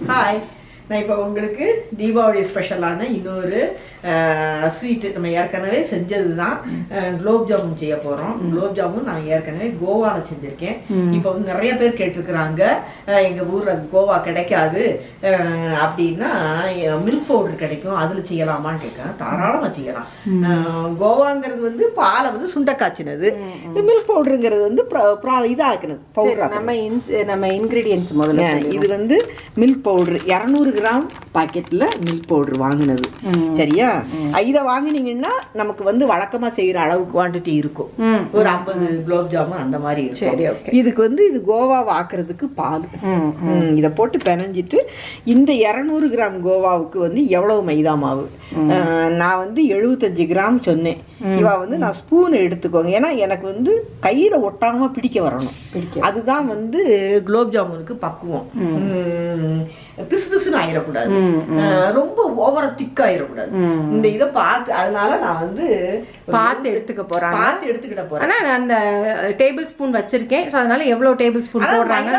Hi, நான் இப்போ உங்களுக்கு தீபாவளி ஸ்பெஷலான இன்னொரு ஸ்வீட்டு நம்ம ஏற்கனவே செஞ்சது தான். குலோப் ஜாமுன் செய்ய போகிறோம். குலோப் ஜாமுன் நான் ஏற்கனவே கோவாவில் செஞ்சுருக்கேன். இப்போ வந்து நிறைய பேர் கேட்டிருக்கிறாங்க, எங்கள் ஊரில் கோவா கிடைக்காது அப்படின்னா மில்க் பவுடர் கிடைக்கும், அதில் செய்யலாமான்னு கேட்குறேன். தாராளமாக செய்யலாம். கோவாங்கிறது வந்து பாலை வந்து சுண்ட காய்ச்சினது, மில்க் பவுடருங்கிறது வந்து இதாக்குனது பவுடர். நம்ம இன்க்ரீடியன்ஸ் முதல்ல இது வந்து மில்க் பவுடர் 200 கிராம் பாக்கெட்டில் மில்க் பவுடர் வாங்கினது. சரியா? இதை வாங்கினீங்கன்னா நமக்கு வந்து வழக்கமாக செய்கிற அளவு குவான்டிட்டி இருக்கும். ஒரு 50 குலோப் ஜாமுன் அந்த மாதிரி இருக்கும். சரி, ஓகே. இதுக்கு வந்து இது கோவாவை ஆக்குறதுக்கு பால். இதை போட்டு பிணைஞ்சிட்டு இந்த 200 கிராம் கோவாவுக்கு வந்து எவ்வளவு மைதா மாவு? நான் வந்து 75 கிராம் சொன்னேன். இவா வந்து நான் ஸ்பூன் எடுத்துக்கோங்க, ஏன்னா எனக்கு வந்து கையில ஒட்டாம பிடிக்க வரணும். அதுதான் வந்து குலோப் ஜாமுனுக்கு பக்குவம். பிசு பிசுன்னு ஆயிடக்கூடாது, ரொம்ப ஓவர திக் ஆயிடக்கூடாது. இந்த இதை பார்த்து, அதனால நான் வந்து பார்த்து எடுத்துக்க போறேன், பார்த்து எடுத்துக்கிட்ட போறேன். ஆனா நான் அந்த டேபிள் ஸ்பூன் வச்சிருக்கேன். ஸோ அதனால எவ்வளவு டேபிள் ஸ்பூன் போடுறாங்க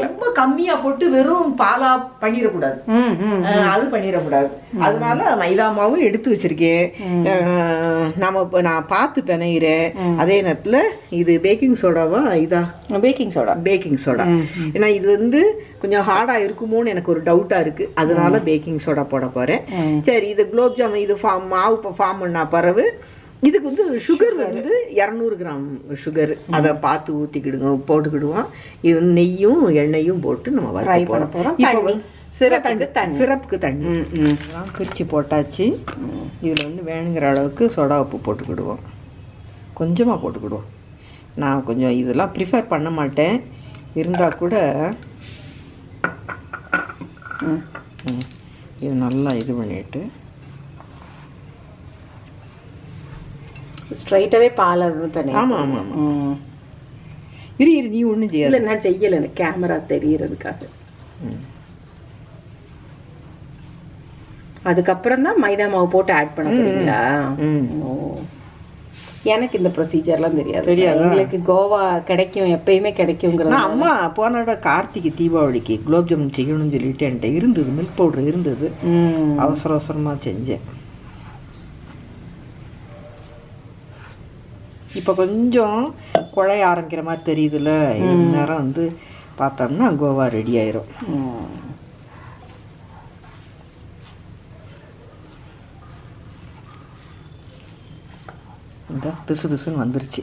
ரொம்ப கம்மியா போட்டு வெறும் பாலா பண்ணிடக்கூடாது, அது பண்ணிடக்கூடாது. அதனால மைதா மாவும் எடுத்து வச்சிருக்கேன். நான் பார்த்து பிணைகிறேன். அதே நேரத்தில் இது பேக்கிங் சோடாவா? இதா பேக்கிங் சோடா. ஏன்னா இது வந்து கொஞ்சம் ஹார்டா இருக்குமோன்னு எனக்கு ஒரு டவுட்டா இருக்கு, அதனால பேக்கிங் சோடா போட போறேன். சரி, இது குலோப் ஜாமுன் இது மாவு இப்போ ஃபார்ம் பண்ணா பிறகு இதுக்கு வந்து சுகர் வந்து 200 கிராம் சுகர், அதை பார்த்து ஊற்றிக்கிடுங்க, போட்டுக்கிடுவோம். இது வந்து நெய்யும் எண்ணெயும் போட்டு நம்ம வறுக்க போகிறோம். இப்போ சிரப்புக்கு தண்ணி பிரித்து போட்டாச்சு. இதில் வந்து வேணுங்கிற அளவுக்கு சோடா உப்பு போட்டுக்கிடுவோம், கொஞ்சமாக போட்டுக்கிடுவோம். நான் கொஞ்சம் இதெல்லாம் ப்ரிஃபர் பண்ண மாட்டேன், இருந்தால் கூட இது நல்லா இது பண்ணிட்டு ஸ்ட்ரைட்டாகவே பால் அது பண்ணி. ஆமாம் ஆமாம் ஆமாம். இரு நீ ஒன்றும் செய்யலை. நான் செய்யலை, எனக்கு கேமரா தெரியறதுக்காக. அதுக்கப்புறம் தான் மைதா மாவு போட்டு ஆட் பண்ண போறீங்களா? எனக்கு இந்த ப்ரொசீஜர்லாம் தெரியாது. எங்களுக்கு கோவா கிடைக்கும், எப்பயுமே கிடைக்குங்கிறது. அம்மா போனோட கார்த்திகை தீபாவளிக்கு குலோப் ஜாமுன் செய்யணும்னு சொல்லிட்டு என்கிட்ட இருந்தது, மில்க் பவுடர் இருந்தது. அவசர அவசரமாக செஞ்சேன். இப்போ கொஞ்சம் குழைய ஆரம்பிக்கிற மாதிரி தெரியுதுல்ல, நேரம் வந்து பார்த்தோம்னா கோவா ரெடி ஆயிரும். இந்த பிசு பிசுன்னு வந்துருச்சு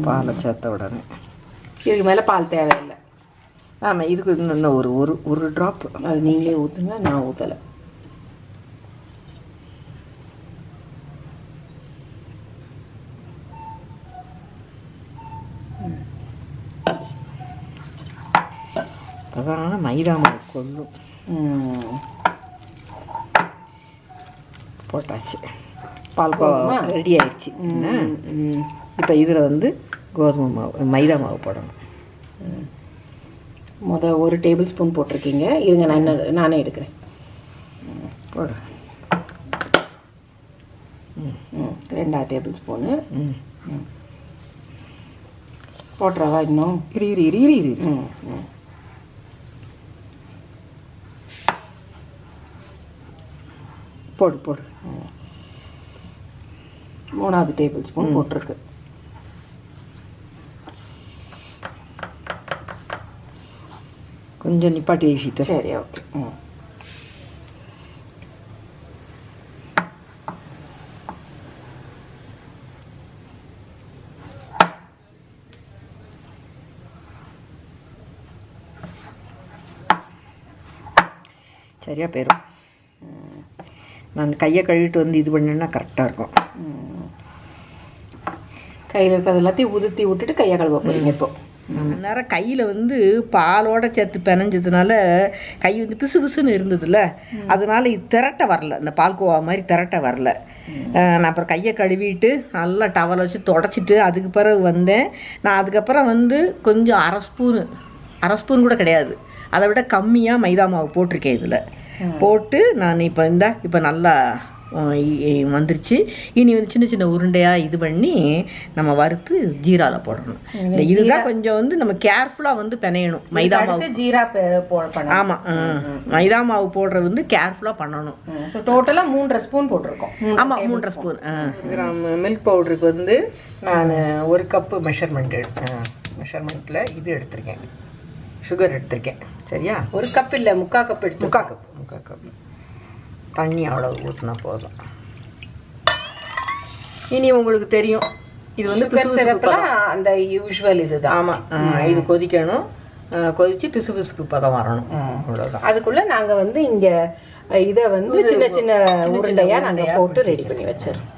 பாலை சேர்த்த உடனே. இதுக்கு மேலே பால் தேவையில்லை. ஆமாம், இதுக்கு இன்னும் ஒரு ட்ராப் அது நீங்களே ஊற்றுங்க, நான் ஊற்றலை. அதனால மைதா மாவு கொள்ளும். போட்டாச்சு, பால்கோவா ரெடி ஆயிடுச்சு. இப்போ இதில் வந்து கோதுமை மாவு மைதா மாவு போடணும். ஒரு டேபிள் ஸ்பூன் போட்டிருக்கீங்க, இருங்க நானே எடுக்கிறேன். போடு. 2 டேபிள் ஸ்பூனு போட்டுறவா? இன்னும் இரு. போடு. 3வது டேபிள் ஸ்பூன் போட்டிருக்கு. கொஞ்சம் நிப்பாட்டி வச்சுட்டு. சரி, ஓகே. சரியா போயிடும். நான் கையை கழுவிட்டு வந்து இது பண்ணேன்னா கரெக்டாக இருக்கும். கையில் இருக்கிறது எல்லாத்தையும் உதுத்தி விட்டுட்டு கையை கழுவ போகிறீங்க. இப்போ நேரம் கையில் வந்து பாலோட சேர்த்து பிணைஞ்சதுனால கை வந்து பிசு பிசுன்னு இருந்ததுல்ல, அதனால இது திரட்ட வரல, இந்த பால்கோவா மாதிரி திரட்ட வரல. நான் அப்புறம் கையை கழுவிட்டு நல்லா டவலை வச்சு தொடச்சிட்டு அதுக்கு பிறகு வந்தேன். நான் அதுக்கப்புறம் வந்து கொஞ்சம் அரை ஸ்பூன் கூட கிடையாது, அதை விட கம்மியாக மைதா மாவு போட்டிருக்கேன். இதில் போட்டு நான் இப்போ நல்லா வந்துருச்சு. இனி வந்து சின்ன சின்ன உருண்டையாக இது பண்ணி நம்ம வறுத்து ஜீராவில் போடணும். இதுதான் கொஞ்சம் வந்து நம்ம கேர்ஃபுல்லாக வந்து பிணையணும். மைதா மாவு ஜீரா போடணும். ஆமாம், மைதா மாவு போடுறது வந்து கேர்ஃபுல்லாக பண்ணணும். ஸோ டோட்டலாக 3.5 ஸ்பூன் போட்டிருக்கோம். ஆமாம், 3.5 ஸ்பூன். மில்க் பவுடருக்கு வந்து நான் 1 கப்பு மெஷர்மெண்ட்டில் இது எடுத்திருக்கேன், சுகர் எடுத்திருக்கேன். சரியா? 1 கப் இல்லை, 3/4 கப் எடுத்து. 3/4 கப் தண்ணி அவ்வளோ ஊற்றினா போதும். இனி உங்களுக்கு தெரியும் இது வந்து அந்த யூஷுவல் இதுதான். ஆமாம், இது கொதிக்கணும். கொதிச்சு பிசுபிசுப்பு பதம் வரணும், அவ்வளோதான். அதுக்குள்ளே நாங்கள் வந்து இங்கே இதை வந்து சின்ன சின்ன உருண்டையாக நாங்கள் போட்டு ரெடி பண்ணி வச்சிடறோம்.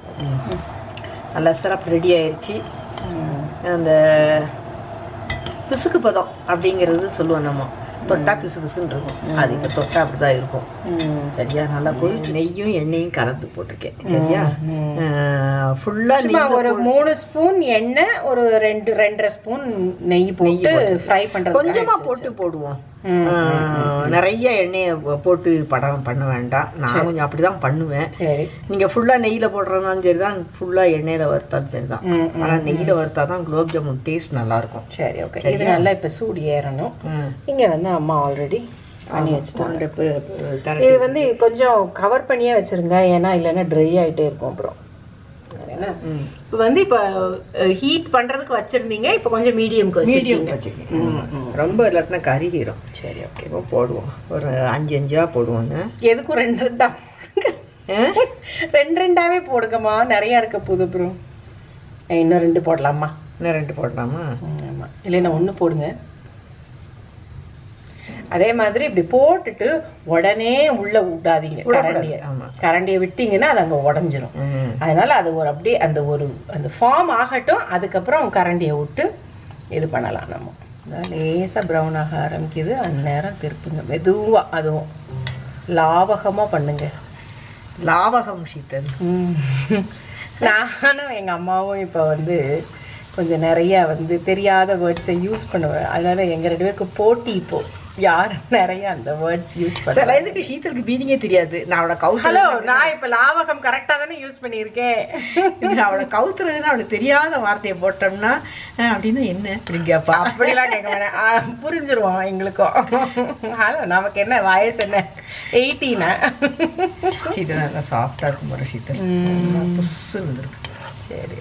நல்லா சிறப்பு ரெடி ஆயிடுச்சு. அந்த பிசுக்கு பதம் அப்படிங்கிறது சொல்லுவோம் நம்ம, தொட்டா பிசு பிசுன்னு இருக்கும். அது இப்போ தொட்டா அப்படிதான் இருக்கும். சரியா? நல்லா போய் நெய்யும் எண்ணெயும் கலந்து போட்டிருக்கேன். சரியா? ஃபுல்லாக ஒரு 3 ஸ்பூன் எண்ணெய், ஒரு 2.5 ஸ்பூன் நெய் போட்டு ஃப்ரை பண்ணுறது. கொஞ்சமாக போட்டு போடுவோம், நிறைய எண்ணெயை போட்டு படம் பண்ண வேண்டாம். நான் கொஞ்சம் அப்படி தான் பண்ணுவேன். நீங்கள் ஃபுல்லாக நெய்யில் போடுறதுனாலும் சரி தான், ஃபுல்லாக எண்ணெயில் வறுத்தாலும் சரி தான். ஆனால் நெய்யில் வறுத்தா தான் குலோப் ஜாமுன் டேஸ்ட் நல்லாயிருக்கும். சரி, ஓகே. இது நல்லா இப்போ சூடு ஏறணும். இங்கே வந்து அம்மா ஆல்ரெடி பண்ணி வச்சுட்டாங்க. இது வந்து கொஞ்சம் கவர் பண்ணியே வச்சுருங்க, ஏன்னா இல்லைன்னா ட்ரை ஆகிட்டே இருக்கும் அப்புறம். இப்போ வந்து இப்போ ஹீட் பண்ணுறதுக்கு வச்சுருந்தீங்க, இப்போ கொஞ்சம் மீடியம் வச்சுருக்கீங்க. ரொம்ப இல்லாட்டினா கருகிரும். சரி, ஓகே. போடுவோம், ஒரு 5 போடுவோங்க. எதுக்கும் 2 2 போடுங்கம்மா, நிறையா இருக்க போகுது. அப்புறம் இன்னும் 2 போடலாமா? இன்னும் 2 போடலாமா? ஆமாம், இல்லைன்னா 1 போடுங்க. அதே மாதிரி இப்படி போட்டுட்டு உடனே உள்ள விடாதீங்க. கரண்டியை விட்டீங்கன்னா அது அங்கே உடஞ்சிரும். அதனால அது ஒரு அப்படியே அந்த ஃபார்ம் ஆகட்டும். அதுக்கப்புறம் கரண்டியை விட்டு இது பண்ணலாம். நம்ம லேசாக ப்ரௌன் ஆக ஆரம்பிக்குது, அந்நேரம் திருப்புங்க மெதுவாக. அதுவும் லாவகமாக பண்ணுங்க. லாவகம் சீத்தல். நானும் எங்கள் அம்மாவும் இப்போ வந்து கொஞ்சம் நிறையா வந்து தெரியாத வேர்ட்ஸை யூஸ் பண்ணுவேன். அதனால எங்கள் 2 பேருக்கு போட்டி. இப்போ யார் நிறைய அந்த வேர்ட்ஸ் யூஸ் பண்ண. இதுக்கு ஷீத்தலுக்கு மீனிங்கே தெரியாது. நான் அவளை ஹலோ, நான் இப்போ லாவகம் கரெக்டாக தானே யூஸ் பண்ணியிருக்கேன். அவளை கவுத்துறதுன்னு அவளுக்கு தெரியாத வார்த்தையை போட்டோம்னா அப்படின்னு என்ன அப்படின்னு கேட்பா. அப்படிலாம் கேட்க வேணாம், புரிஞ்சிருவோம் எங்களுக்கும். ஹலோ, நமக்கு என்ன வயசு என்ன, 18. இது நல்லா சாஃப்டாக இருக்கும் போகிற சீத்தல், புஸ்ஸு வந்துருக்கு. சரி,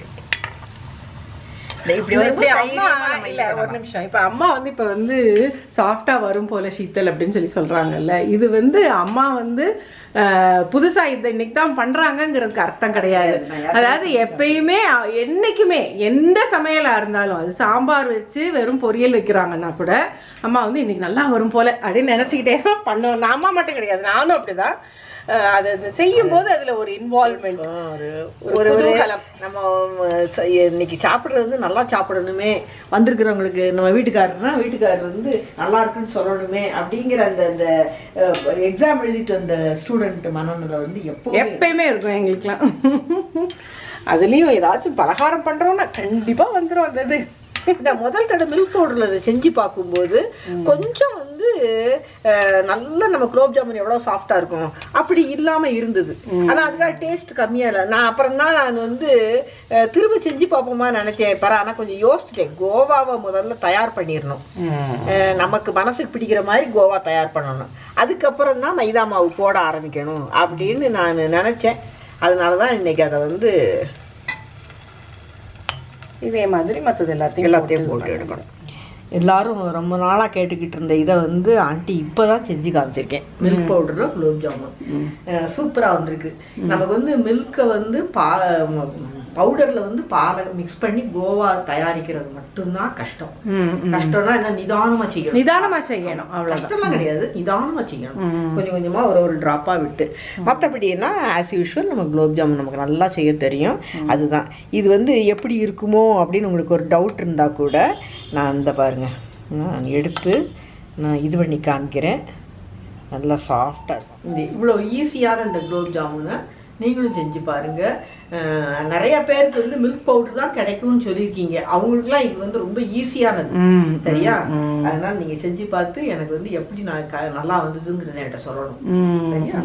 இப்படி ஒரு நிமிஷம். இப்ப அம்மா வந்து இப்ப வந்து சாஃப்டா வரும் போல சீத்தல் அப்படின்னு சொல்றாங்கல்ல. இது வந்து அம்மா வந்து புதுசா இன்னைக்கு தான் பண்றாங்கிறதுக்கு அர்த்தம் கிடையாது. அதாவது எப்பயுமே என்னைக்குமே எந்த சமையலா இருந்தாலும், அது சாம்பார் வச்சு வெறும் பொரியல் வைக்கிறாங்கன்னா கூட அம்மா வந்து இன்னைக்கு நல்லா வரும் போல அப்படின்னு நினைச்சுக்கிட்டே பண்ணுவோம். அம்மா மட்டும் கிடையாது, நானும் அப்படிதான். அது செய்யும் போது அதுல ஒரு இன்வால்வ்மெண்ட், ஒரு நம்ம இன்னைக்கு சாப்பிட்றது வந்து நல்லா சாப்பிடணுமே, வந்திருக்கிறவங்களுக்கு நம்ம வீட்டுக்காரர் வந்து நல்லா இருக்குன்னு சொல்லணுமே அப்படிங்கிற அந்த எக்ஸாம் எழுதிட்டு வந்த ஸ்டூடெண்ட் மனநிலை வந்து எப்பயுமே இருக்கும் எங்களுக்குலாம். அதுலயும் ஏதாச்சும் பலகாரம் பண்றோம்னா கண்டிப்பா வந்துடும் அந்த இது. இந்த முதல் தடவை மில்க் பவுடர்ல அதை செஞ்சு பார்க்கும்போது கொஞ்சம் வந்து நல்லா நம்ம குலோப் ஜாமுன் எவ்வளோ சாஃப்டா இருக்கும் அப்படி இல்லாம இருந்தது. ஆனா அதுக்காக டேஸ்ட் கம்மியா இல்லை. நான் அப்புறம் தான் நான் வந்து திரும்ப செஞ்சு பார்ப்போமா நினைச்சேன். ஆனா கொஞ்சம் யோசிச்சிட்டேன், கோவாவை முதல்ல தயார் பண்ணிடணும், நமக்கு மனசுக்கு பிடிக்கிற மாதிரி கோவா தயார் பண்ணணும், அதுக்கப்புறம் தான் மைதா மாவு போட ஆரம்பிக்கணும் அப்படின்னு நான் நினைச்சேன். அதனாலதான் இன்னைக்கு அதை வந்து இதே மாதிரி மற்றது எல்லாத்தையும் போட்டு எடுக்கணும். எல்லாரும் ரொம்ப நாளாக கேட்டுக்கிட்டு இருந்த இதை வந்து ஆண்டி இப்போ தான் செஞ்சு காமிச்சிருக்கேன். மில்க் பவுடரில் குலோப் ஜாமுன் சூப்பராக வந்திருக்கு. நமக்கு வந்து மில்கை வந்து பவுடரில் வந்து பாலை மிக்ஸ் பண்ணி கோவா தயாரிக்கிறது மட்டும்தான் கஷ்டம். கஷ்டம்னா என்ன, நிதானமாக செய்யணும். அவ்வளோ கஷ்டம்லாம் கிடையாது, நிதானமாக செய்யணும். கொஞ்சம் கொஞ்சமாக ஒரு ட்ராப்பாக விட்டு. மற்றபடினா ஆஸ் யூஷுவல் நம்ம குலோப் ஜாமுன் நமக்கு நல்லா செய்ய தெரியும். அதுதான் இது வந்து எப்படி இருக்குமோ அப்படின்னு உங்களுக்கு ஒரு டவுட் இருந்தால் கூட நான் இந்த பாருங்க, நான் எடுத்து நான் இது பண்ணி காமிக்கிறேன். நல்லா சாஃப்டாக இருக்கும். இவ்வளோ ஈஸியான இந்த குலோப் ஜாமுனை நீங்களும் செஞ்சு பாருங்கள். நிறைய பேருக்கு வந்து மில்க் பவுடர் தான் கிடைக்கும்னு சொல்லியிருக்கீங்க. அவங்களுக்குலாம் இது வந்து ரொம்ப ஈஸியானது. சரியா? அதனால நீங்கள் செஞ்சு பார்த்து எனக்கு வந்து எப்படி நான் நல்லா வந்ததுங்கிறத என்கிட்ட சொல்லணும். சரியா?